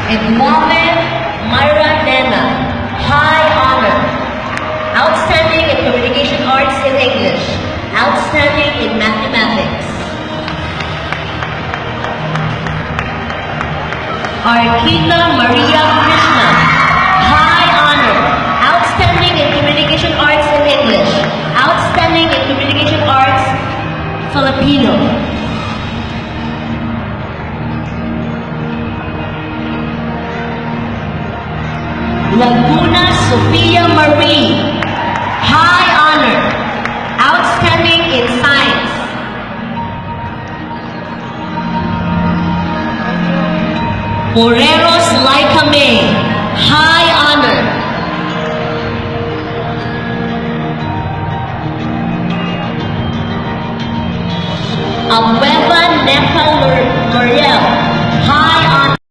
Edmoven Myra Nena, high honor. Outstanding in Communication Arts in English. Outstanding in Mathematics. Arkita Maria Krishna, high honor. Outstanding in Communication Arts in English. Outstanding in Communication Arts Filipino. Laguna Sophia Marie, high honor. Outstanding in Science. Moreros Laika May, high honor. Abueva Nefa Loria,